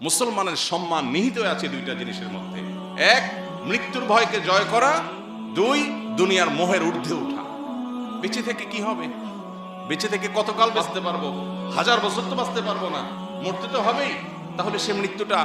মুসলমানের সম্মান নিহিত আছে দুইটা জিনিসের মধ্যে। এক, মৃত্যুর ভয়কে জয় করা। দুই, দুনিয়ার মোহের ঊর্ধ্বে ওঠা। বেঁচে থেকে কি হবে? বেঁচে থেকে কতকাল বাঁচতে পারবো? 1000 বছর তো বাঁচতে পারবো না, মরতে তো হবেই। তাহলে সে মৃত্যুটা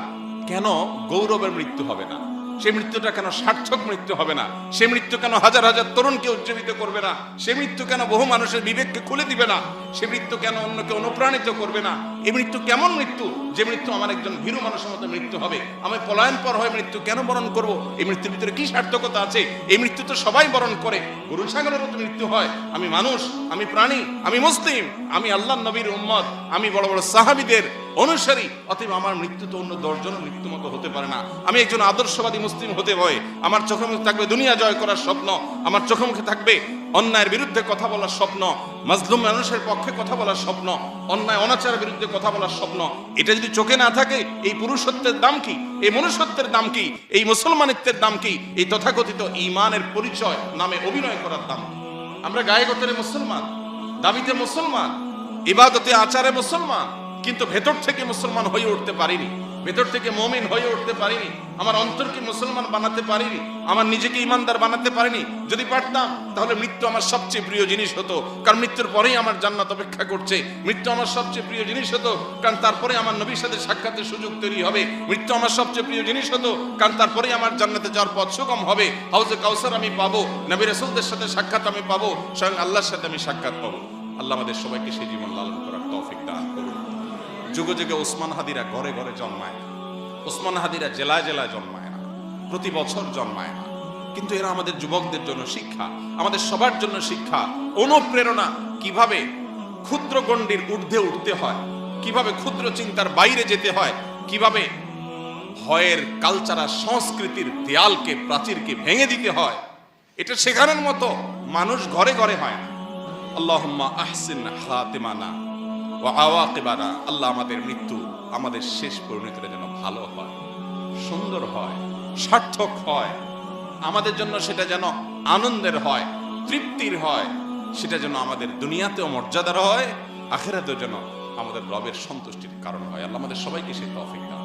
কেন গৌরবের মৃত্যু হবে না? সে মৃত্যুটা কেন সার্থক মৃত্যু হবে না? সে মৃত্যু কেন হাজার হাজার তরুণকে উজ্জীবিত করবে না? সে মৃত্যু কেন বহু মানুষের বিবেককে খুলে দিবে না? সে মৃত্যু কেন অন্যকে অনুপ্রাণিত করবে না? এই মৃত্যু কেমন মৃত্যু? যে মৃত্যু আমার একজন ভীরু মানুষের মতো মৃত্যু হবে। আমি পলায়ন পর হয়ে মৃত্যু কেন বরণ করব? এই মৃত্যুর ভিতরে কি সার্থকতা আছে? এই মৃত্যু তো সবাই বরণ করে। গরু ছাগলেরও তো মৃত্যু হয়। আমি মানুষ, আমি প্রাণী, আমি মুসলিম, আমি আল্লাহর নবীর উম্মত, আমি বড় বড় সাহাবীদের অনুসারী। অতএব আমার মৃত্যু তো অন্য 10 জনের মৃত্যু মতো হতে পারে না। আমি একজন আদর্শবাদী মুসলিম হতে হয়। আমার চোখে মুখে থাকবে দুনিয়া জয় করার স্বপ্ন, আমার চোখে মুখে থাকবে অন্যায়ের বিরুদ্ধে কথা বলার স্বপ্ন, মাজলুম মানুষের পক্ষে কথা বলার স্বপ্ন, অন্যায় অনাচারের বিরুদ্ধে কথা বলার স্বপ্ন। এটা যদি চোখে না থাকে, এই পুরুষত্বের দাম কি? এই মনুষ্যত্বের দাম কি? এই মুসলমানিত্বের দাম কি? এই তথাকথিত ঈমানের পরিচয় নামে অভিনয় করার দাম কি? আমরা গায়ে গতরে মুসলমান, দাবিতে মুসলমান, ইবাদতে আচারে মুসলমান, কিন্তু ভেতর থেকে মুসলমান হয়ে উঠতে পারিনি, ভেতর থেকে মুমিন হয়ে উঠতে পারিনি। আমার অন্তরকে মুসলমান বানাতে পারিনি, আমার নিজেকে ইমানদার বানাতে পারিনি। যদি পারতাম তাহলে মৃত্যু আমার সবচেয়ে প্রিয় জিনিস হতো, কারণ মৃত্যুর পরেই আমার জান্নাত অপেক্ষা করছে। মৃত্যু আমার সবচেয়ে প্রিয় জিনিস হতো, কারণ তারপরে আমার নবীর সাথে সাক্ষাতের সুযোগ তৈরি হবে। মৃত্যু আমার সবচেয়ে প্রিয় জিনিস হতো, কারণ তারপরেই আমার জান্নাতে যাওয়ার পথ সুগম হবে। হাউজে কাউসার আমি পাবো, নবী রাসূলদের সাথে সাক্ষাৎ আমি পাবো, স্বয়ং আল্লাহর সাথে আমি সাক্ষাৎ পাবো। আল্লাহ আমাদের সবাইকে সেই জীবন লালন করার তৌফিক দান করুন। যুগে যুগে ওসমান হাদিরা ঘরে ঘরে জন্মায়, ওসমান হাদিরা জেলায় জেলায় জন্মায় না, প্রতি বছর জন্মায় না, কিন্তু এরা আমাদের যুবকদের জন্য শিক্ষা, আমাদের সবার জন্য শিক্ষা, অনুপ্রেরণা। কিভাবে ক্ষুদ্র গণ্ডির ঊর্ধ্বে উঠতে হয়, কিভাবে ক্ষুদ্র চিন্তার বাইরে যেতে হয়, কিভাবে ভয়ের কালচারাল সংস্কৃতির দেয়ালকে, প্রাচীরকে ভেঙে দিতে হয়, এটা শেখানোর মতো মানুষ ঘরে ঘরে হয় না। আল্লাহুম্মা আহসিন খাতিমানা ওয়া আওয়াকিবানা। আল্লাহ আমাদের মৃত্যু, আমাদের শেষ পরিণতিটা যেন ভালো হয়, সুন্দর হয়, সার্থক হয়, আমাদের জন্য সেটা যেন আনন্দের হয়, তৃপ্তির হয়, সেটা যেন আমাদের দুনিয়াতেও মর্যাদার হয়, আখিরাতেও যেন আমাদের রবের সন্তুষ্টির কারণ হয়। আল্লাহ আমাদের সবাইকে সেই তৌফিক দান।